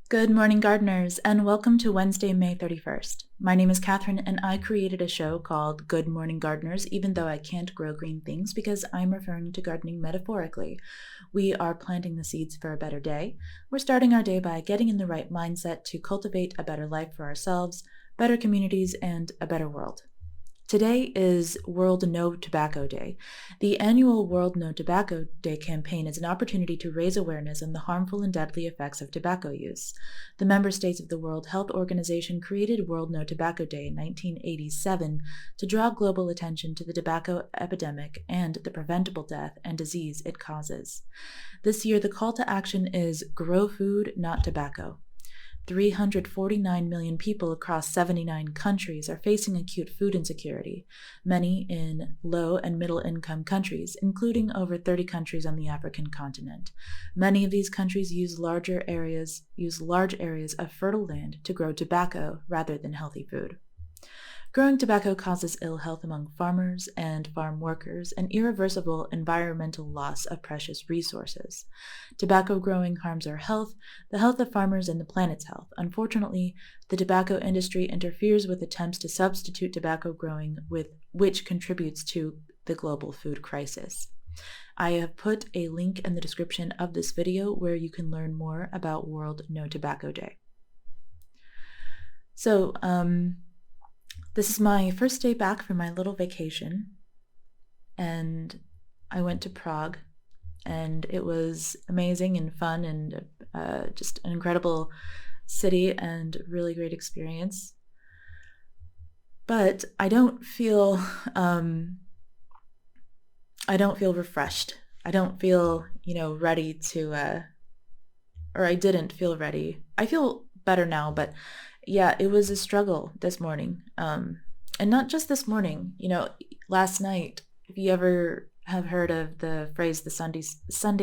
Good morning, gardeners, and welcome to Wednesday, May 31st. My name is Catherine, and I created a show called Good Morning Gardeners, even though I can't grow green things because I'm referring to gardening metaphorically. We are planting the seeds for a better day. We're starting our day by getting in the right mindset to cultivate a better life for ourselves, better communities, and a better world. Today is World No Tobacco Day. The annual World No Tobacco Day campaign is an opportunity to raise awareness on the harmful and deadly effects of tobacco use. The member states of the World Health Organization created World No Tobacco Day in 1987 to draw global attention to the tobacco epidemic and the preventable death and disease it causes. This year, the call to action is Grow Food, Not Tobacco. 349 million people across 79 countries are facing acute food insecurity, many in low and middle income countries, including over 30 countries on the African continent. Many of these countries use large areas of fertile land to grow tobacco rather than healthy food. Growing tobacco causes ill health among farmers and farm workers and irreversible environmental loss of precious resources. Tobacco growing harms our health, the health of farmers, and the planet's health. Unfortunately, the tobacco industry interferes with attempts to substitute tobacco growing, which contributes to the global food crisis. I have put a link in the description of this video where you can learn more about World No Tobacco Day. This is my first day back from my little vacation, and I went to Prague, and it was amazing and fun and just an incredible city and really great experience. But I don't feel refreshed. I don't feel, ready to, or I didn't feel ready. I feel better now, but yeah, it was a struggle this morning. And not just this morning, last night, if you ever have heard of the phrase, the Sunday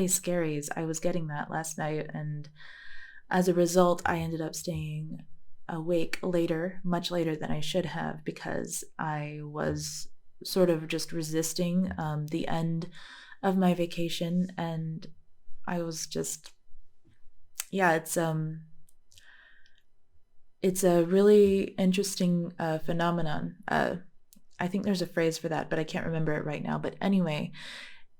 scaries, I was getting that last night. And as a result, I ended up staying awake later, much later than I should have, because I was sort of just resisting the end of my vacation. And I was just, it's a really interesting phenomenon. I think there's a phrase for that, but I can't remember it right now. But anyway,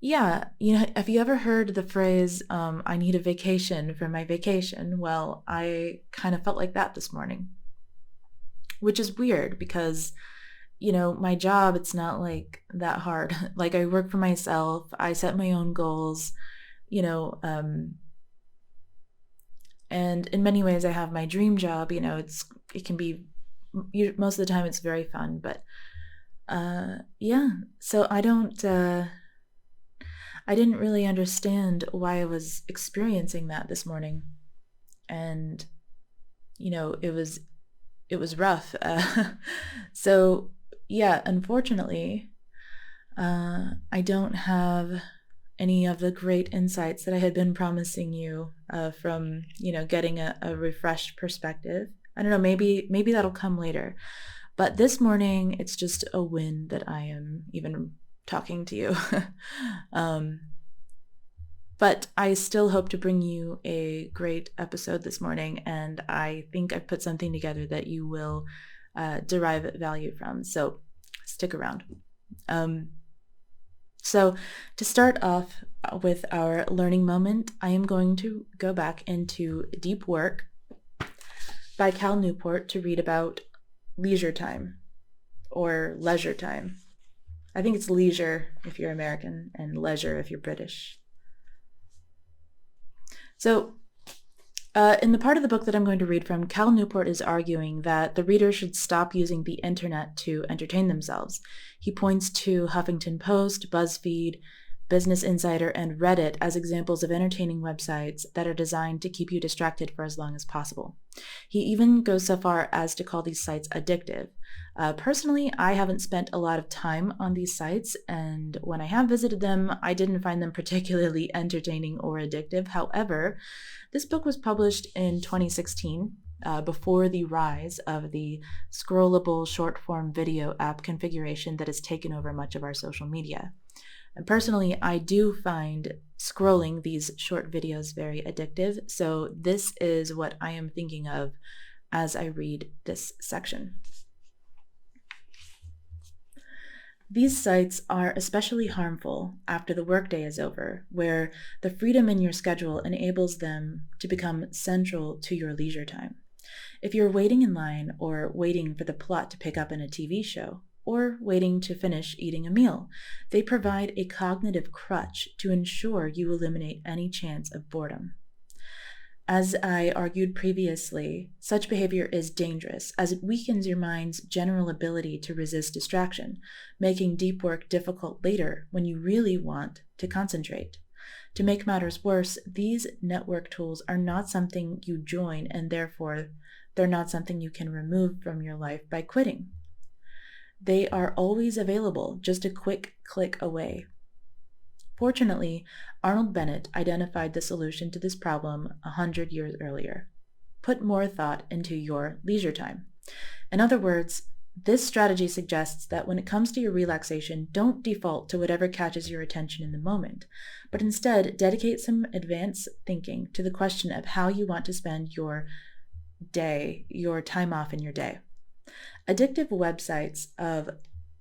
have you ever heard the phrase, I need a vacation from my vacation? Well, I kind of felt like that this morning, which is weird because, my job, it's not like that hard. Like I work for myself, I set my own goals, and in many ways I have my dream job. It can be, most of the time it's very fun, but so I didn't really understand why I was experiencing that this morning. And it was rough. So yeah, unfortunately I don't have any of the great insights that I had been promising you from, getting a refreshed perspective. I don't know, maybe that'll come later. But this morning, it's just a win that I am even talking to you. But I still hope to bring you a great episode this morning, and I think I've put something together that you will derive value from. So stick around. So to start off with our learning moment, I am going to go back into Deep Work by Cal Newport to read about leisure time or leisure time. I think it's leisure if you're American and leisure if you're British. So in the part of the book that I'm going to read from, Cal Newport is arguing that the reader should stop using the internet to entertain themselves. He points to Huffington Post, BuzzFeed, Business Insider, and Reddit as examples of entertaining websites that are designed to keep you distracted for as long as possible. He even goes so far as to call these sites addictive. Personally, I haven't spent a lot of time on these sites, and when I have visited them, I didn't find them particularly entertaining or addictive. However, this book was published in 2016, before the rise of the scrollable short-form video app configuration that has taken over much of our social media. And personally, I do find scrolling these short videos very addictive. So this is what I am thinking of as I read this section. These sites are especially harmful after the workday is over, where the freedom in your schedule enables them to become central to your leisure time. If you're waiting in line or waiting for the plot to pick up in a TV show, or waiting to finish eating a meal, they provide a cognitive crutch to ensure you eliminate any chance of boredom. As I argued previously, such behavior is dangerous as it weakens your mind's general ability to resist distraction, making deep work difficult later when you really want to concentrate. To make matters worse, these network tools are not something you join, and therefore they're not something you can remove from your life by quitting. They are always available, just a quick click away. Fortunately, Arnold Bennett identified the solution to this problem 100 years earlier. Put more thought into your leisure time. In other words, this strategy suggests that when it comes to your relaxation, don't default to whatever catches your attention in the moment, but instead dedicate some advanced thinking to the question of how you want to spend your day, your time off in your day. Addictive websites of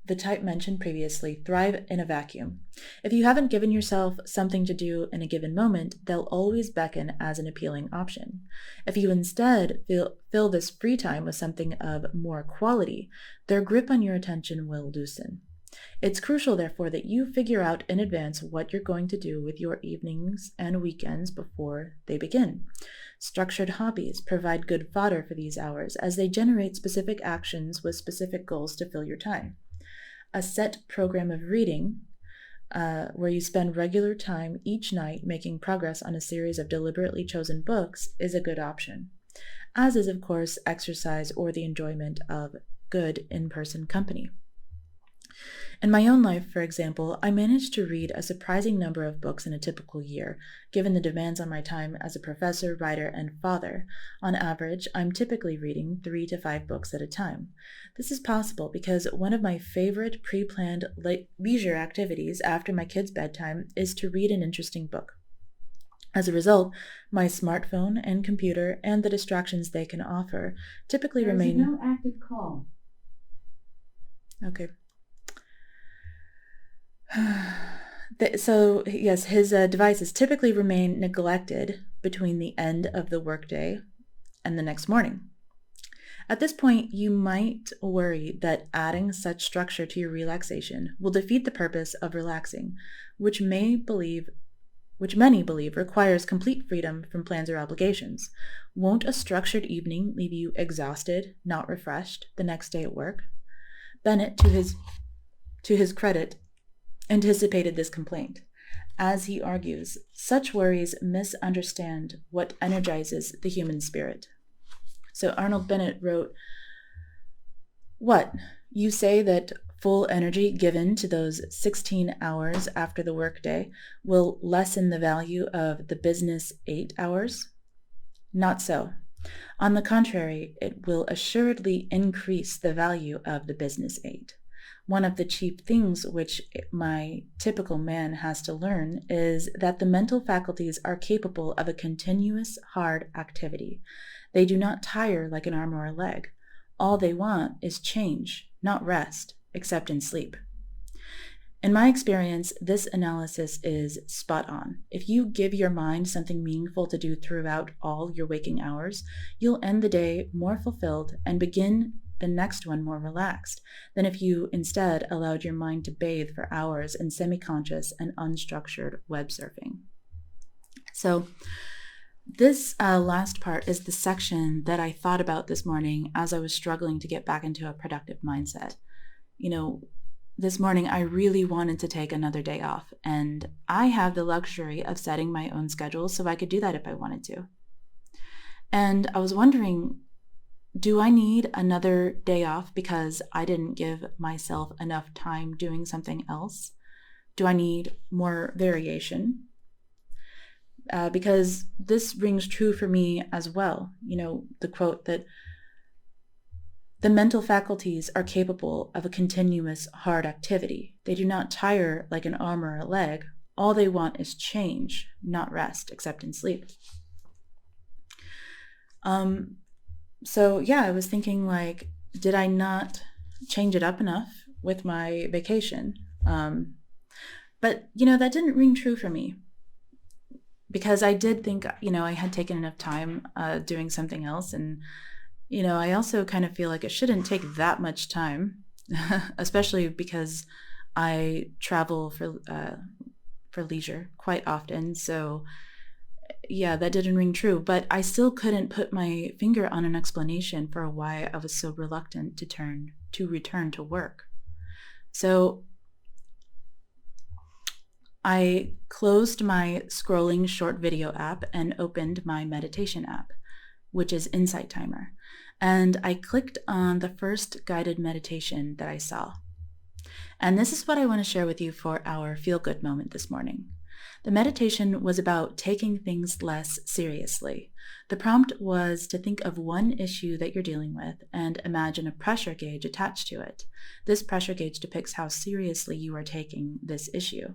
the type mentioned previously thrive in a vacuum. If you haven't given yourself something to do in a given moment, they'll always beckon as an appealing option. If you instead fill this free time with something of more quality, their grip on your attention will loosen. It's crucial, therefore, that you figure out in advance what you're going to do with your evenings and weekends before they begin. Structured hobbies provide good fodder for these hours as they generate specific actions with specific goals to fill your time. A set program of reading, where you spend regular time each night making progress on a series of deliberately chosen books, is a good option, as is, of course, exercise or the enjoyment of good in-person company. In my own life, for example, I managed to read a surprising number of books in a typical year, given the demands on my time as a professor, writer, and father. On average, I'm typically reading 3 to 5 books at a time. This is possible because one of my favorite pre-planned leisure activities after my kids' bedtime is to read an interesting book. As a result, my smartphone and computer and the distractions they can offer typically remain... There's no active call. Okay. So, yes, his devices typically remain neglected between the end of the workday and the next morning. At this point, you might worry that adding such structure to your relaxation will defeat the purpose of relaxing, which many believe requires complete freedom from plans or obligations. Won't a structured evening leave you exhausted, not refreshed, the next day at work? Bennett, to his credit, anticipated this complaint. As he argues, such worries misunderstand what energizes the human spirit. So Arnold Bennett wrote, "What? You say that full energy given to those 16 hours after the workday will lessen the value of the business 8 hours? Not so. On the contrary, it will assuredly increase the value of the business 8. One of the chief things which my typical man has to learn is that the mental faculties are capable of a continuous, hard activity. They do not tire like an arm or a leg. All they want is change, not rest, except in sleep." In my experience, this analysis is spot on. If you give your mind something meaningful to do throughout all your waking hours, you'll end the day more fulfilled and begin the next one more relaxed than if you instead allowed your mind to bathe for hours in semi-conscious and unstructured web surfing. So this last part is the section that I thought about this morning as I was struggling to get back into a productive mindset. This morning I really wanted to take another day off, and I have the luxury of setting my own schedule so I could do that if I wanted to. And I was wondering, do I need another day off because I didn't give myself enough time doing something else? Do I need more variation? Because this rings true for me as well. The quote that the mental faculties are capable of a continuous hard activity. They do not tire like an arm or a leg. all they want is change, not rest, except in sleep. So yeah, I was thinking, like, did I not change it up enough with my vacation? But that didn't ring true for me, because I did think, I had taken enough time doing something else. And, I also kind of feel like it shouldn't take that much time, especially because I travel for leisure quite often. So yeah, that didn't ring true, but I still couldn't put my finger on an explanation for why I was so reluctant to return to work. So I closed my scrolling short video app and opened my meditation app, which is Insight Timer, and I clicked on the first guided meditation that I saw. And this is what I want to share with you for our feel-good moment this morning. The meditation was about taking things less seriously. The prompt was to think of one issue that you're dealing with and imagine a pressure gauge attached to it. This pressure gauge depicts how seriously you are taking this issue.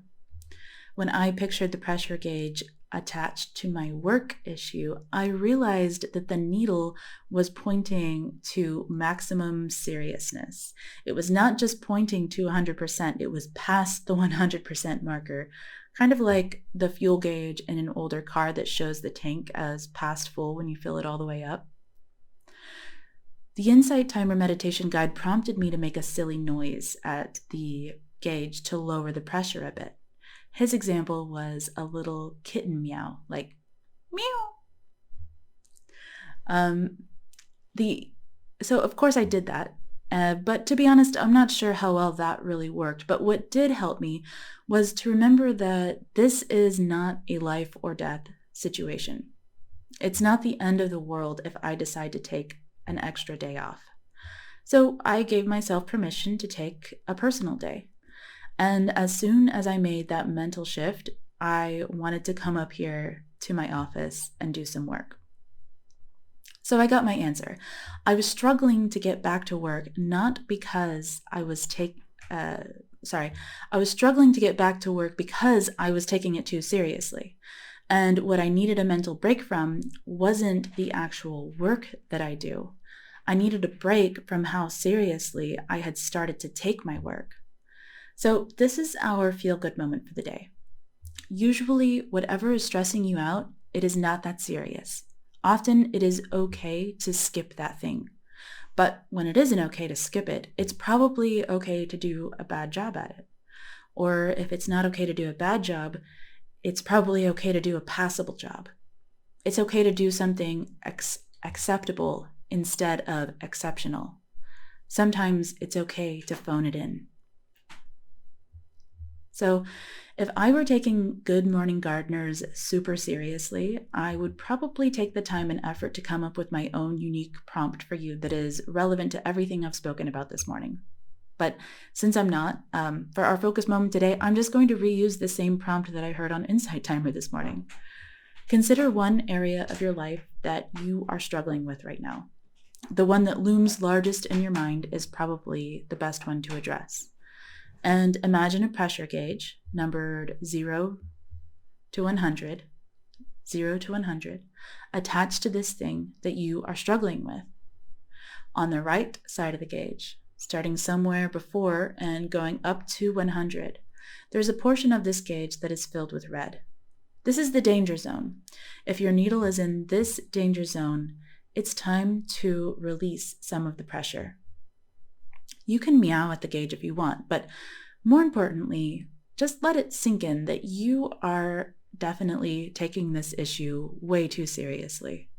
When I pictured the pressure gauge attached to my work issue, I realized that the needle was pointing to maximum seriousness. It was not just pointing to 100%, it was past the 100% marker, kind of like the fuel gauge in an older car that shows the tank as past full when you fill it all the way up. The Insight Timer meditation guide prompted me to make a silly noise at the gauge to lower the pressure a bit. His example was a little kitten meow, like meow. So of course I did that, but to be honest, I'm not sure how well that really worked. But what did help me was to remember that this is not a life or death situation. It's not the end of the world if I decide to take an extra day off. So I gave myself permission to take a personal day. And as soon as I made that mental shift, I wanted to come up here to my office and do some work. So I got my answer. I was struggling to get back to work, not because I was struggling to get back to work because I was taking it too seriously. And what I needed a mental break from wasn't the actual work that I do. I needed a break from how seriously I had started to take my work. So this is our feel-good moment for the day. Usually, whatever is stressing you out, it is not that serious. Often, it is okay to skip that thing. But when it isn't okay to skip it, it's probably okay to do a bad job at it. Or if it's not okay to do a bad job, it's probably okay to do a passable job. It's okay to do something acceptable instead of exceptional. Sometimes it's okay to phone it in. So if I were taking Good Morning Gardeners super seriously, I would probably take the time and effort to come up with my own unique prompt for you that is relevant to everything I've spoken about this morning. But since I'm not, for our focus moment today, I'm just going to reuse the same prompt that I heard on Insight Timer this morning. Consider one area of your life that you are struggling with right now. The one that looms largest in your mind is probably the best one to address. And imagine a pressure gauge numbered 0 to 100, attached to this thing that you are struggling with. On the right side of the gauge, starting somewhere before and going up to 100, there's a portion of this gauge that is filled with red. This is the danger zone. If your needle is in this danger zone, it's time to release some of the pressure. You can meow at the gauge if you want, but more importantly, just let it sink in that you are definitely taking this issue way too seriously.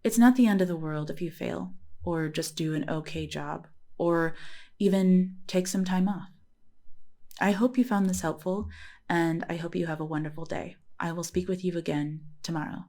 It's not the end of the world if you fail, or just do an okay job, or even take some time off. I hope you found this helpful, and I hope you have a wonderful day. I will speak with you again tomorrow.